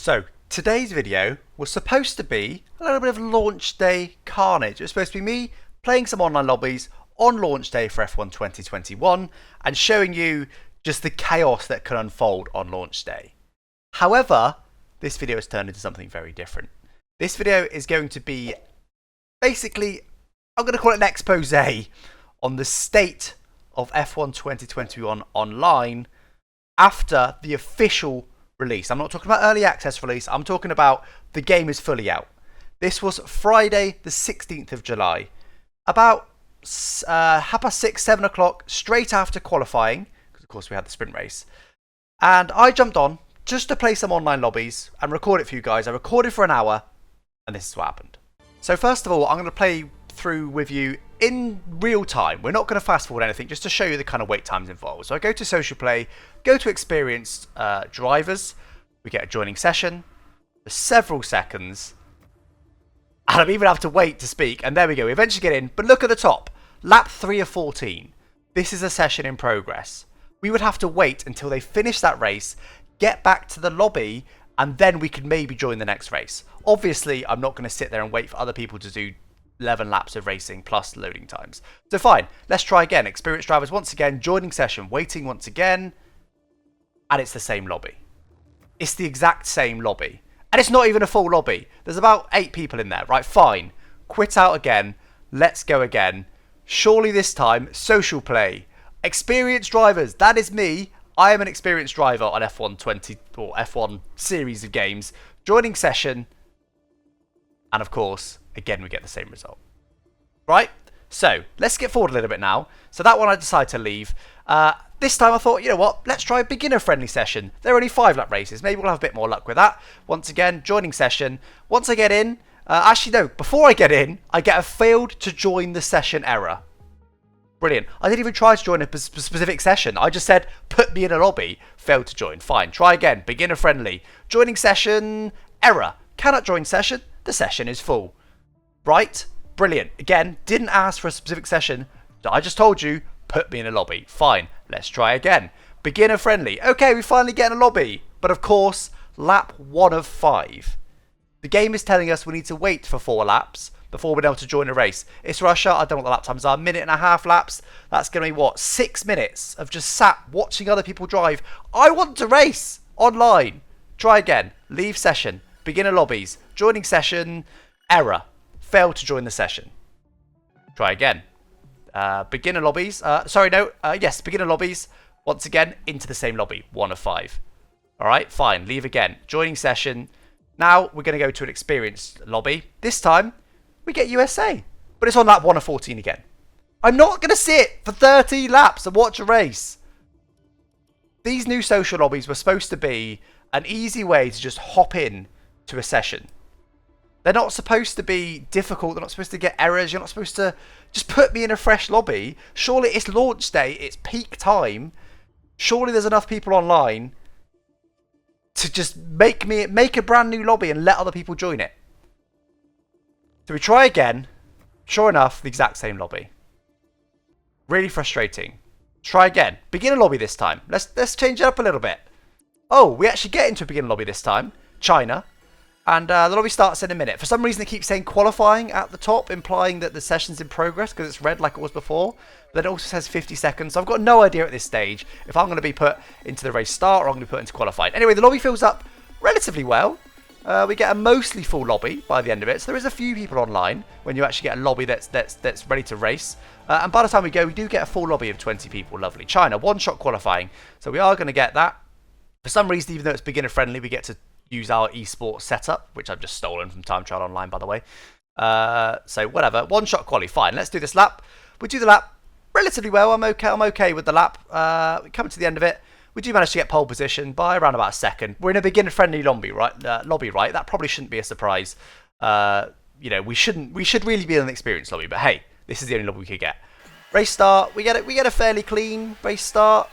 So today's video was supposed to be a little bit of launch day carnage. It was supposed to be me playing some online lobbies on launch day for F1 2021 and showing you just the chaos that can unfold on launch day. However, this video has turned into something very different. This video is going to be basically, I'm going to call it an expose on the state of F1 2021 online after the official release. I'm not talking about early access release. I'm talking about the game is fully out. This was Friday the 16th of July. About 6:30, 7 o'clock, straight after qualifying, because of course we had the sprint race. And I jumped on just to play some online lobbies and record it for you guys. I recorded for an hour and this is what happened. So first of all, I'm going to play through with you in real time. We're not going to fast forward anything, just to show you the kind of wait times involved. So I go to social play, go to experienced drivers, we get a joining session for several seconds, and I even have to wait to speak, and there we go, we eventually get in. But look at the top, lap 3 of 14. This is a session in progress. We would have to wait until they finish that race, get back to the lobby, and then we could maybe join the next race. Obviously, I'm not going to sit there and wait for other people to do 11 laps of racing plus loading times. So fine, let's try again. Experienced drivers once again, joining session, waiting once again, and it's the same lobby. It's the exact same lobby. And it's not even a full lobby. There's about 8 people in there. Right, fine. Quit out again. Let's go again. Surely this time, social play. Experienced drivers, that is me. I am an experienced driver on F1 20 or F1 series of games. Joining session. And of course, again, we get the same result. Right? So, let's get forward a little bit now. So that one I decided to leave. This time I thought, you know what, let's try a beginner-friendly session. There are only 5-lap races. Maybe we'll have a bit more luck with that. Once again, joining session. Once I get in, actually no, before I get in, I get a failed to join the session error. Brilliant. I didn't even try to join a specific session. I just said, put me in a lobby. Failed to join. Fine. Try again. Beginner-friendly. Joining session, error. Cannot join session. The session is full. Right? Brilliant. Again, didn't ask for a specific session. I just told you, put me in a lobby. Fine. Let's try again. Beginner friendly. Okay, we finally get in a lobby. But of course, lap 1 of 5. The game is telling us we need to wait for 4 laps before we're able to join a race. It's Russia. I don't know what the lap times are. 1.5 laps. That's going to be what? 6 minutes of just sat watching other people drive. I want to race online. Try again. Leave session. Beginner lobbies. Joining session. Error. Failed to join the session. Try again. Beginner lobbies. Yes, beginner lobbies. Once again, into the same lobby. 1 of 5. Alright, fine. Leave again. Joining session. Now we're going to go to an experienced lobby. This time, we get USA. But it's on lap 1 of 14 again. I'm not going to sit for 30 laps and watch a race. These new social lobbies were supposed to be an easy way to just hop in to a session. They're not supposed to be difficult. They're not supposed to get errors. You're not supposed to just put me in a fresh lobby. Surely it's launch day. It's peak time. Surely there's enough people online to just make a brand new lobby and let other people join it. So we try again. Sure enough, the exact same lobby. Really frustrating. Try again. Beginner lobby this time. Let's change it up a little bit. Oh, we actually get into a beginner lobby this time. China. And the lobby starts in a minute. For some reason, it keeps saying qualifying at the top, implying that the session's in progress because it's red like it was before. But it also says 50 seconds. So I've got no idea at this stage if I'm going to be put into the race start or I'm going to be put into qualifying. Anyway, the lobby fills up relatively well. We get a mostly full lobby by the end of it. So there is a few people online when you actually get a lobby that's ready to race. And by the time we go, we do get a full lobby of 20 people. Lovely. China, one-shot qualifying. So we are going to get that. For some reason, even though it's beginner friendly, we get to use our esports setup, which I've just stolen from Time Trial Online, by the way. So whatever, one-shot quali, fine. Let's do this lap. We do the lap relatively well. I'm okay with the lap. We come to the end of it. We do manage to get pole position by around about a second. We're in a beginner-friendly lobby, right? That probably shouldn't be a surprise. You know, we should really be in an experienced lobby, but hey, this is the only lobby we could get. Race start. We get a fairly clean race start.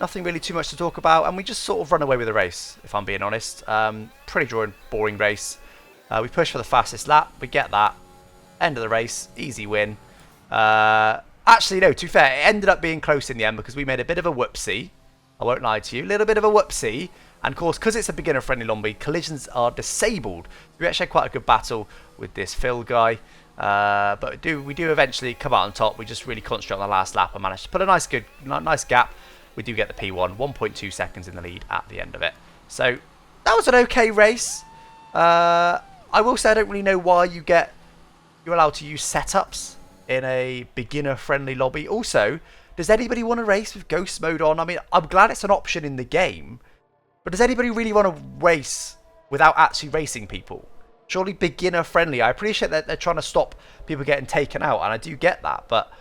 Nothing really too much to talk about, and we just sort of run away with the race, if I'm being honest. Pretty boring race. We push for the fastest lap. We get that. End of the race. Easy win. Actually, no, to be fair, it ended up being close in the end because we made a bit of a whoopsie. I won't lie to you. A little bit of a whoopsie. And of course, because it's a beginner-friendly lobby, collisions are disabled. We actually had quite a good battle with this Phil guy. But we do eventually come out on top. We just really concentrate on the last lap and manage to put a nice gap. We do get the P1, 1.2 seconds in the lead at the end of it. So that was an okay race. I will say I don't really know why you're allowed to use setups in a beginner-friendly lobby. Also, does anybody want to race with ghost mode on? I mean, I'm glad it's an option in the game, but does anybody really want to race without actually racing people? Surely beginner-friendly. I appreciate that they're trying to stop people getting taken out, and I do get that, but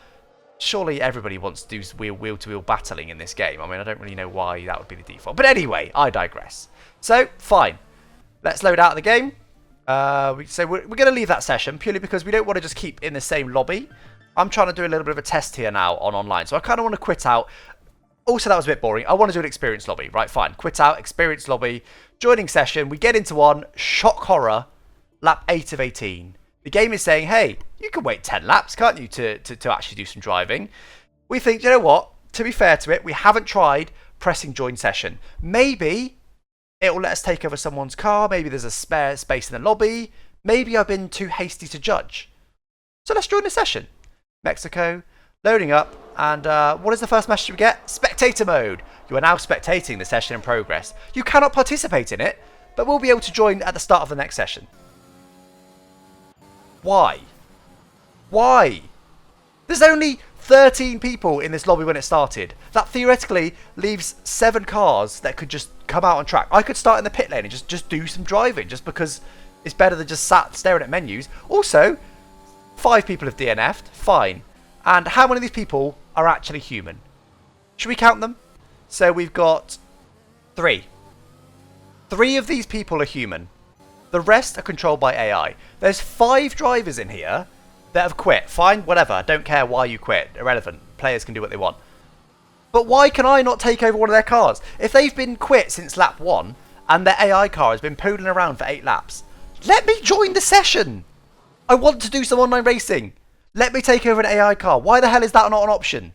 surely everybody wants to do wheel-to-wheel battling in this game. I mean, I don't really know why that would be the default. But anyway, I digress. So, fine. Let's load out of the game. So we're going to leave that session purely because we don't want to just keep in the same lobby. I'm trying to do a little bit of a test here now on online. So I kind of want to quit out. Also, that was a bit boring. I want to do an experience lobby. Right, fine. Quit out, experience lobby, joining session. We get into one. Shock horror. Lap 8 of 18. The game is saying, hey, you can wait 10 laps, can't you, to actually do some driving. We think, you know what? To be fair to it, we haven't tried pressing join session. Maybe it will let us take over someone's car. Maybe there's a spare space in the lobby. Maybe I've been too hasty to judge. So let's join the session. Mexico, loading up. And what is the first message we get? Spectator mode. You are now spectating the session in progress. You cannot participate in it, but we'll be able to join at the start of the next session. Why? Why? There's only 13 people in this lobby when it started. That theoretically leaves 7 cars that could just come out on track. I could start in the pit lane and just do some driving just because it's better than just sat staring at menus. Also, 5 people have DNF'd. Fine. And how many of these people are actually human? Should we count them? So we've got 3. 3 of these people are human. The rest are controlled by AI. There's 5 drivers in here that have quit. Fine, whatever. Don't care why you quit. Irrelevant. Players can do what they want. But why can I not take over one of their cars? If they've been quit since lap 1 and their AI car has been poodling around for 8 laps, let me join the session. I want to do some online racing. Let me take over an AI car. Why the hell is that not an option?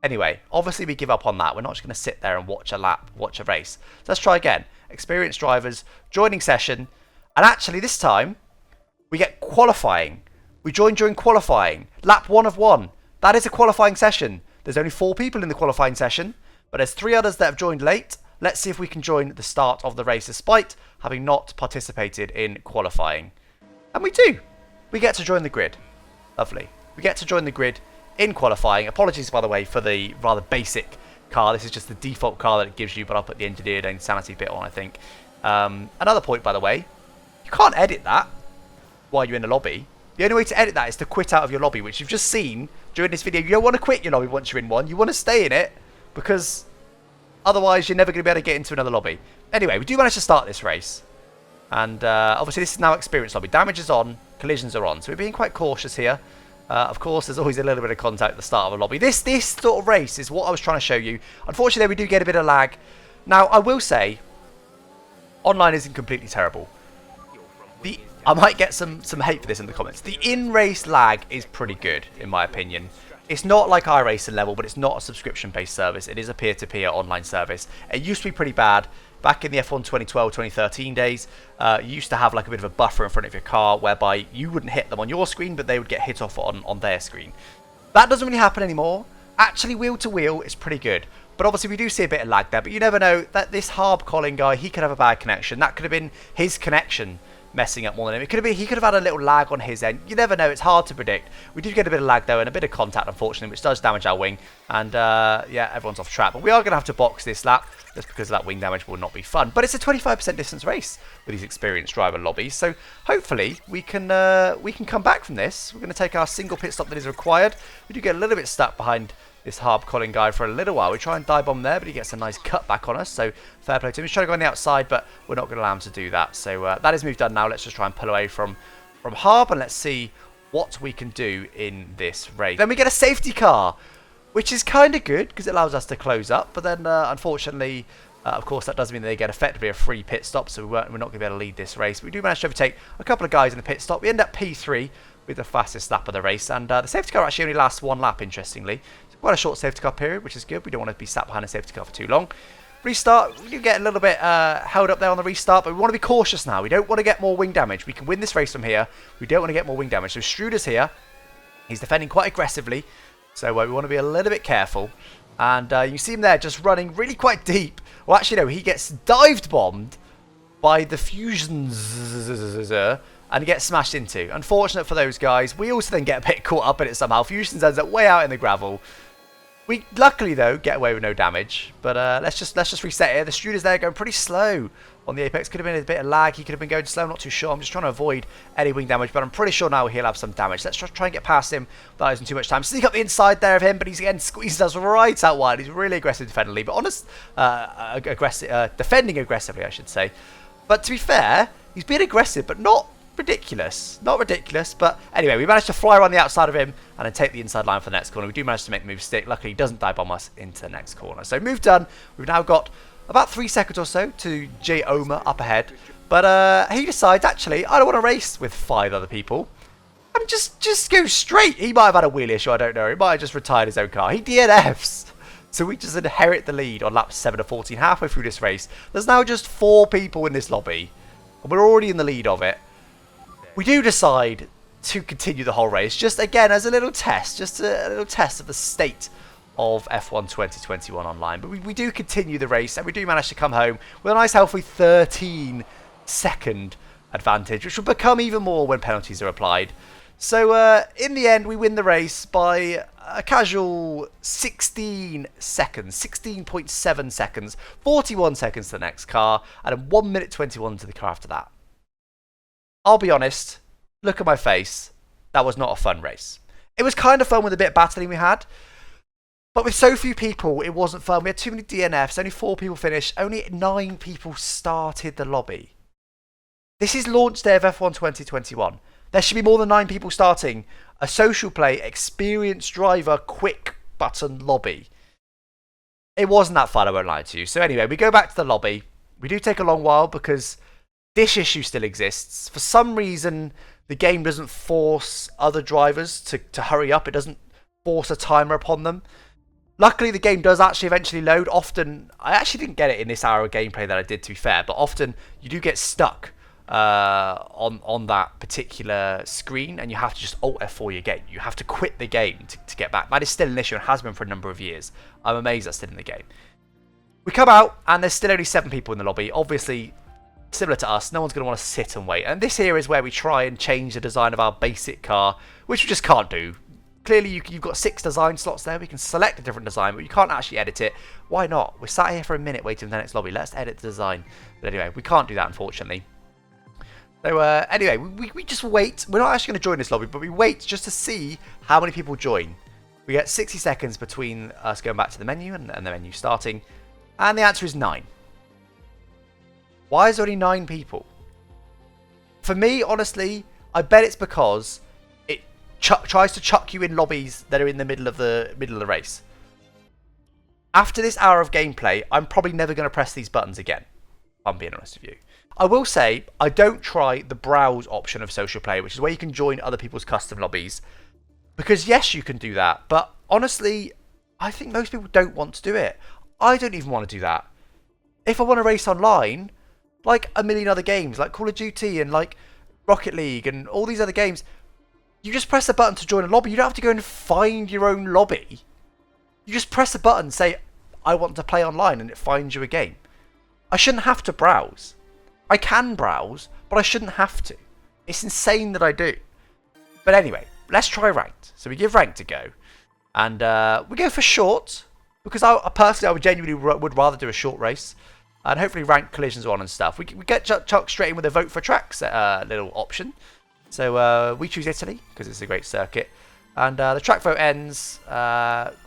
Anyway, obviously we give up on that. We're not just going to sit there and watch a race. So let's try again. Experienced drivers, joining session. And actually this time, we get qualifying. We join during qualifying. Lap 1 of 1. That is a qualifying session. There's only 4 people in the qualifying session, but there's 3 others that have joined late. Let's see if we can join the start of the race despite having not participated in qualifying. And we do. We get to join the grid. Lovely. We get to join the grid in qualifying. Apologies, by the way, for the rather basic car. This is just the default car that it gives you, but I'll put the engineered insanity bit on, I think. Another point, by the way, you can't edit that while you're in the lobby. The only way to edit that is to quit out of your lobby, which you've just seen during this video. You don't want to quit your lobby once you're in one. You want to stay in it because otherwise you're never going to be able to get into another lobby. Anyway, we do manage to start this race. And obviously this is now experience lobby. Damage is on, collisions are on. So we're being quite cautious here. Of course, there's always a little bit of contact at the start of a lobby. This sort of race is what I was trying to show you. Unfortunately, we do get a bit of lag. Now, I will say, online isn't completely terrible. I might get some hate for this in the comments. The in-race lag is pretty good, in my opinion. It's not like iRacing level, but it's not a subscription-based service. It is a peer-to-peer online service. It used to be pretty bad. Back in the F1 2012, 2013 days, you used to have like a bit of a buffer in front of your car whereby you wouldn't hit them on your screen, but they would get hit off on their screen. That doesn't really happen anymore. Actually, wheel-to-wheel is pretty good. But obviously, we do see a bit of lag there. But you never know. That this Harb Colin guy, he could have a bad connection. That could have been his connection messing up more than him. It could have been, he could have had a little lag on his end. You never know. It's hard to predict. We do get a bit of lag though, and a bit of contact, unfortunately, which does damage our wing. And yeah, everyone's off track. But we are going to have to box this lap, just because that wing damage will not be fun. But it's a 25% distance race with these experienced driver lobbies. So hopefully we can come back from this. We're going to take our single pit stop that is required. We do get a little bit stuck behind this Harb Colin guy for a little while. We try and dive bomb there, but he gets a nice cut back on us. So fair play to him. He's trying to go on the outside, but we're not going to allow him to do that. So that is move done now. Let's just try and pull away from Harb, and let's see what we can do in this race. Then we get a safety car, which is kind of good because it allows us to close up. But then, unfortunately, of course, that does mean they get effectively a free pit stop. So we're not going to be able to lead this race. But we do manage to overtake a couple of guys in the pit stop. We end up P3 with the fastest lap of the race. And the safety car actually only lasts 1 lap, interestingly. Quite a short safety car period, which is good. We don't want to be sat behind a safety car for too long. Restart, we do get a little bit held up there on the restart, but we want to be cautious now. We don't want to get more wing damage. We can win this race from here. We don't want to get more wing damage. So Struder's here. He's defending quite aggressively. So we want to be a little bit careful. And you see him there just running really quite deep. Well, actually, no, he gets dived bombed by the fusions and gets smashed into. Unfortunate for those guys. We also then get a bit caught up in it somehow. Fusions ends up way out in the gravel. We luckily though get away with no damage. But let's just reset here. The Struder's there going pretty slow on the apex. Could have been a bit of lag. He could have been going slow. I'm not too sure. I'm just trying to avoid any wing damage, but I'm pretty sure now he'll have some damage. Let's try and get past him without losing too much time. Sneak up the inside there of him, but he's again squeezes us right out wide. He's really aggressive defensively, but honest, defending aggressively, I should say. But to be fair, he's been aggressive, but not ridiculous. Not ridiculous, but anyway, we managed to fly around the outside of him and then take the inside line for the next corner. We do manage to make the move stick. Luckily, he doesn't dive bomb us into the next corner. So move done. We've now got about 3 seconds or so to J. Omer up ahead. But he decides, actually, I don't want to race with 5 other people. And just go straight. He might have had a wheel issue, I don't know. He might have just retired his own car. He DNFs. So we just inherit the lead on lap 7 of 14 halfway through this race. There's now just 4 people in this lobby. And we're already in the lead of it. We do decide to continue the whole race, just again as a little test, just a little test of the state of F1 2021 online. But we do continue the race, and we do manage to come home with a nice healthy 13-second advantage, which will become even more when penalties are applied. So in the end, we win the race by a casual 16 seconds, 16.7 seconds, 41 seconds to the next car, and then 1 minute 21 to the car after that. I'll be honest, look at my face, that was not a fun race. It was kind of fun with the bit of battling we had, but with so few people, it wasn't fun. We had too many DNFs, only 4 people finished, only 9 people started the lobby. This is launch day of F1 2021. There should be more than 9 people starting a social play, experienced driver, quick button lobby. It wasn't that fun, I won't lie to you. So anyway, we go back to the lobby. We do take a long while because this issue still exists. For some reason, the game doesn't force other drivers to hurry up. It doesn't force a timer upon them. Luckily, the game does actually eventually load. Often, I actually didn't get it in this hour of gameplay that I did, to be fair, but often you do get stuck on that particular screen, and you have to just Alt F4 your game. You have to quit the game to get back. That is still an issue and has been for a number of years. I'm amazed that's still in the game. We come out, and there's still only 7 people in the lobby. Obviously, similar to us, no one's going to want to sit and wait. And this here is where we try and change the design of our basic car, which we just can't do. Clearly, you've got 6 design slots there. We can select a different design, but you can't actually edit it. Why not? We're sat here for a minute waiting for the next lobby. Let's edit the design. But anyway, we can't do that, unfortunately. So anyway, we just wait. We're not actually going to join this lobby, but we wait just to see how many people join. We get 60 seconds between us going back to the menu and the menu starting. And the answer is 9. Why is there only 9 people? For me, honestly, I bet it's because it tries to chuck you in lobbies that are in the middle of the race. After this hour of gameplay, I'm probably never going to press these buttons again, if I'm being honest with you. I will say, I don't try the browse option of social play, which is where you can join other people's custom lobbies. Because yes, you can do that, but honestly, I think most people don't want to do it. I don't even want to do that. If I want to race online, like a million other games, like Call of Duty and like Rocket League and all these other games, you just press a button to join a lobby. You don't have to go and find your own lobby. You just press a button, say, I want to play online, and it finds you a game. I shouldn't have to browse. I can browse, but I shouldn't have to. It's insane that I do. But anyway, let's try ranked. So we give ranked a go. And we go for short, because personally, I would genuinely would rather do a short race. And hopefully ranked collisions are on and stuff. We get chucked straight in with a vote for tracks little option. So we choose Italy, because it's a great circuit. And the track vote ends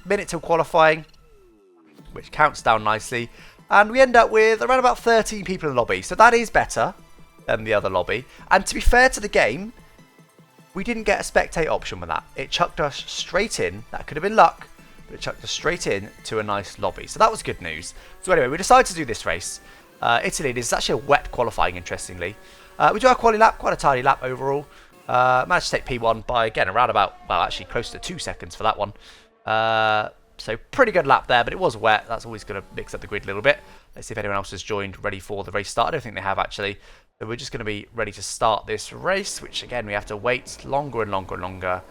minute till qualifying, which counts down nicely. And we end up with around about 13 people in the lobby. So that is better than the other lobby. And to be fair to the game, we didn't get a spectate option with that. It chucked us straight in. That could have been luck, but it chucked us straight in to a nice lobby. So that was good news. So anyway, we decided to do this race. Italy, this is actually a wet qualifying, interestingly. We do our quali lap, quite a tidy lap overall. Managed to take P1 by, again, around about, well, actually close to 2 seconds for that one. So pretty good lap there, but it was wet. That's always going to mix up the grid a little bit. Let's see if anyone else has joined ready for the race start. I don't think they have actually. So we're just going to be ready to start this race, which again, we have to wait longer and longer and longer.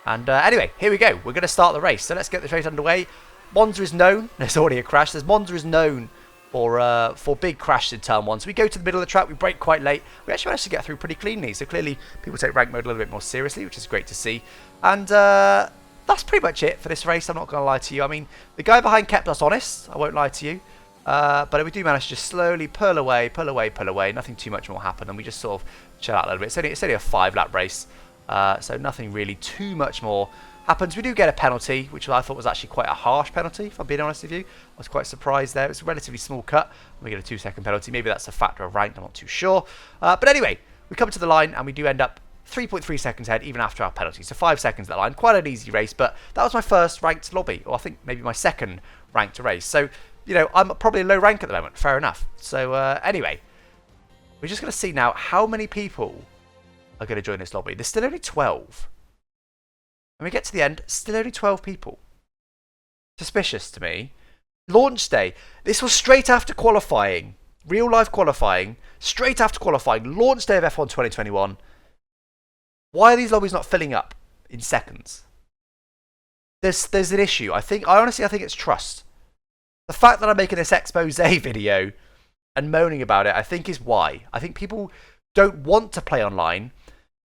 And anyway, here we go. We're going to start the race. So let's get this race underway. Monza is known. There's already a crash. Monza is known for big crashes in turn 1. So we go to the middle of the track. We brake quite late. We actually managed to get through pretty cleanly. So clearly people take rank mode a little bit more seriously, which is great to see. And that's pretty much it for this race. I'm not going to lie to you. I mean, the guy behind kept us honest. I won't lie to you. But we do manage to just slowly pull away. Nothing too much more happened. And we just sort of chill out a little bit. It's only a 5-lap race. So nothing really too much more happens. We do get a penalty, which I thought was actually quite a harsh penalty, if I'm being honest with you. I was quite surprised there. It's a relatively small cut. We get a 2-second penalty. Maybe that's a factor of rank. I'm not too sure. But anyway, we come to the line and we do end up 3.3 seconds ahead even after our penalty. So 5 seconds at that line. Quite an easy race, but that was my first ranked lobby, or I think maybe my second ranked race. So, you know, I'm probably low rank at the moment. Fair enough. So anyway, we're just going to see now how many people are going to join this lobby. There's still only 12. When we get to the end, still only 12 people. Suspicious to me. Launch day. This was straight after qualifying. Real life qualifying. Straight after qualifying. Launch day of F1 2021. Why are these lobbies not filling up in seconds? There's an issue. I honestly think it's trust. The fact that I'm making this expose video and moaning about it, I think is why. I think people don't want to play online.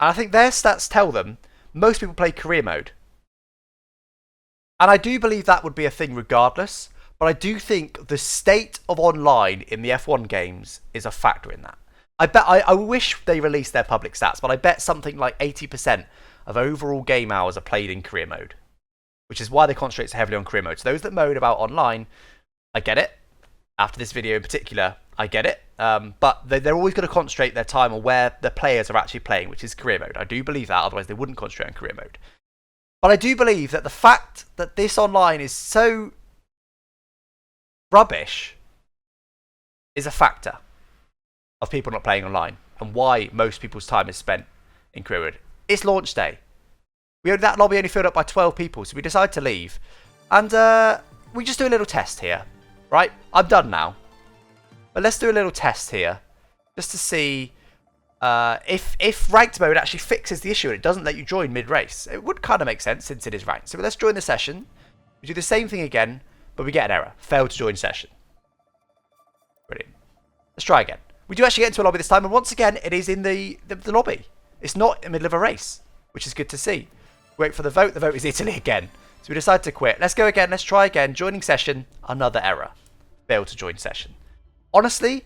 And I think their stats tell them most people play career mode. And I do believe that would be a thing regardless. But I do think the state of online in the F1 games is a factor in that. I wish they released their public stats, but I bet something like 80% of overall game hours are played in career mode. Which is why they concentrate so heavily on career mode. So those that moan about online, I get it. After this video in particular, I get it. But they're always going to concentrate their time on where the players are actually playing, which is career mode. I do believe that, otherwise they wouldn't concentrate on career mode. But I do believe that the fact that this online is so rubbish is a factor of people not playing online and why most people's time is spent in career mode. It's launch day. That lobby only filled up by 12 people, so we decided to leave. And we just do a little test here. Right? I'm done now. But let's do a little test here. Just to see if ranked mode actually fixes the issue and it doesn't let you join mid-race. It would kind of make sense since it is ranked. So let's join the session. We do the same thing again, but we get an error. Failed to join session. Brilliant. Let's try again. We do actually get into a lobby this time, and once again, it is in the lobby. It's not in the middle of a race, which is good to see. Wait for the vote. The vote is Italy again. So we decide to quit. Let's go again. Let's try again. Joining session. Another error. Failed to join session. Honestly,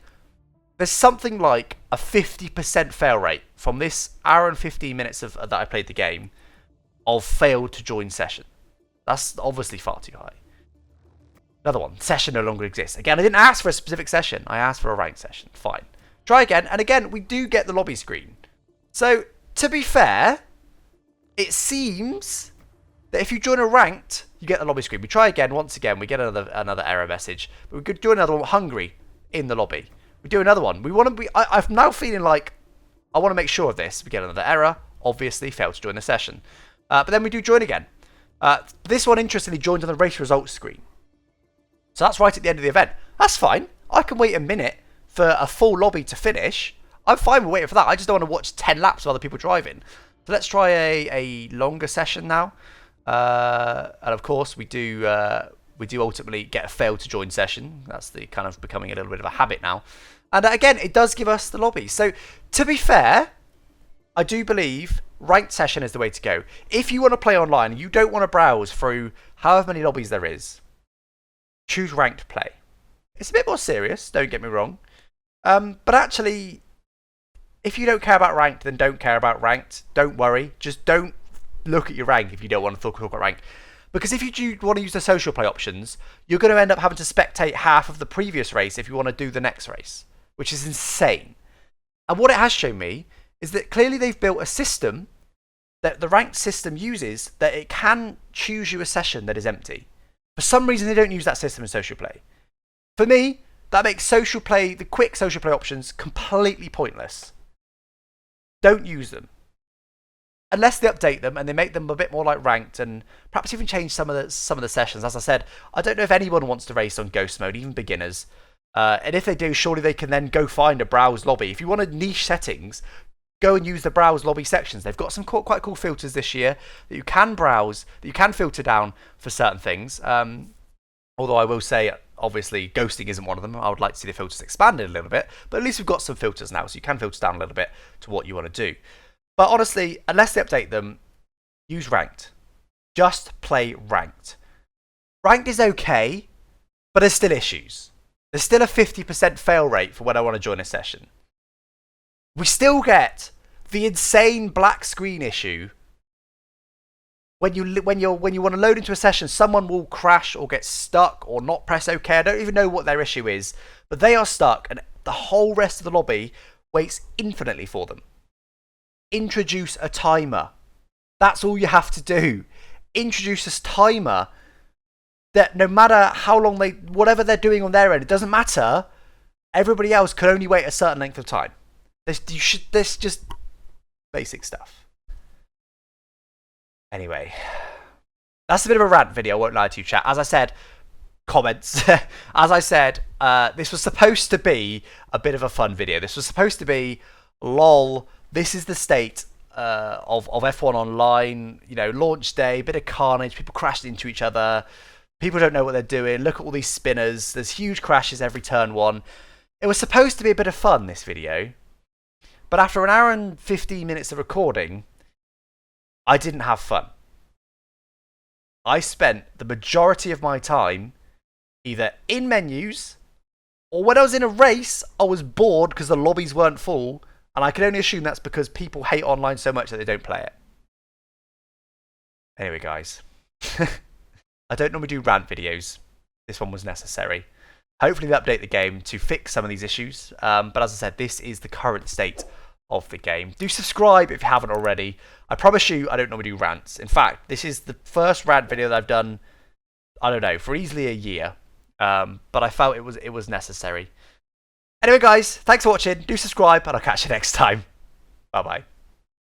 there's something like a 50% fail rate from this hour and 15 minutes that I played the game of failed to join session. That's obviously far too high. Another one. Session no longer exists. Again, I didn't ask for a specific session. I asked for a ranked session. Fine. Try again. And again, we do get the lobby screen. So, to be fair, it seems that if you join a ranked, you get the lobby screen. We try again. Once again, we get another error message. But we could do another one. Hungary in the lobby. We do another one. We want to be. I'm now feeling like I want to make sure of this. We get another error. Obviously, failed to join the session. But then we do join again. This one, interestingly, joined on the race results screen. So that's right at the end of the event. That's fine. I can wait a minute for a full lobby to finish. I'm fine with waiting for that. I just don't want to watch 10 laps of other people driving. So let's try a longer session now. And of course, we do ultimately get a fail to join session. That's the kind of becoming a little bit of a habit now. And again, it does give us the lobby. So to be fair, I do believe ranked session is the way to go. If you want to play online and you don't want to browse through however many lobbies there is, choose ranked play. It's a bit more serious, don't get me wrong. But actually, if you don't care about ranked, then don't care about ranked. Don't worry. Just don't look at your rank if you don't want to talk about rank. Because if you do want to use the social play options, you're going to end up having to spectate half of the previous race if you want to do the next race, which is insane. And what it has shown me is that clearly they've built a system that the ranked system uses that it can choose you a session that is empty. For some reason, they don't use that system in social play. For me, that makes social play, the quick social play options, completely pointless. Don't use them. unless they update them and they make them a bit more like ranked, and perhaps even change some of the sessions. As I said, I don't know if anyone wants to race on ghost mode, even beginners. And if they do, surely they can then go find a browse lobby. If you wanted niche settings, go and use the browse lobby sections. They've got some quite cool filters this year that you can browse, that you can filter down for certain things. Although I will say, obviously, ghosting isn't one of them. I would like to see the filters expanded a little bit, but at least we've got some filters now, so you can filter down a little bit to what you want to do. But honestly, unless they update them, use ranked. Just play ranked. Ranked is okay, but there's still issues. There's still a 50% fail rate for when I want to join a session. We still get the insane black screen issue when you want to load into a session. Someone will crash or get stuck or not press OK. I don't even know what their issue is, but they are stuck, and the whole rest of the lobby waits infinitely for them. Introduce a timer. That's all you have to do. Introduce a timer that no matter how long whatever they're doing on their end, it doesn't matter. Everybody else can only wait a certain length of time. This just basic stuff. Anyway, that's a bit of a rant video, I won't lie to you, chat. As I said, comments. As I said, this was supposed to be a bit of a fun video. This was supposed to be, lol, this is the state of F1 Online. You know, launch day, bit of carnage, people crashed into each other. People don't know what they're doing. Look at all these spinners. There's huge crashes every turn one. It was supposed to be a bit of fun, this video. But after an hour and 15 minutes of recording, I didn't have fun. I spent the majority of my time either in menus, or when I was in a race, I was bored because the lobbies weren't full, and I can only assume that's because people hate online so much that they don't play it. Anyway, guys. I don't normally do rant videos. This one was necessary. Hopefully they update the game to fix some of these issues. But as I said, this is the current state of the game. Do subscribe if you haven't already. I promise you, I don't normally do rants. In fact, this is the first rant video that I've done, I don't know, for easily a year. But I felt it was necessary. Anyway, guys, thanks for watching. Do subscribe, and I'll catch you next time. Bye-bye.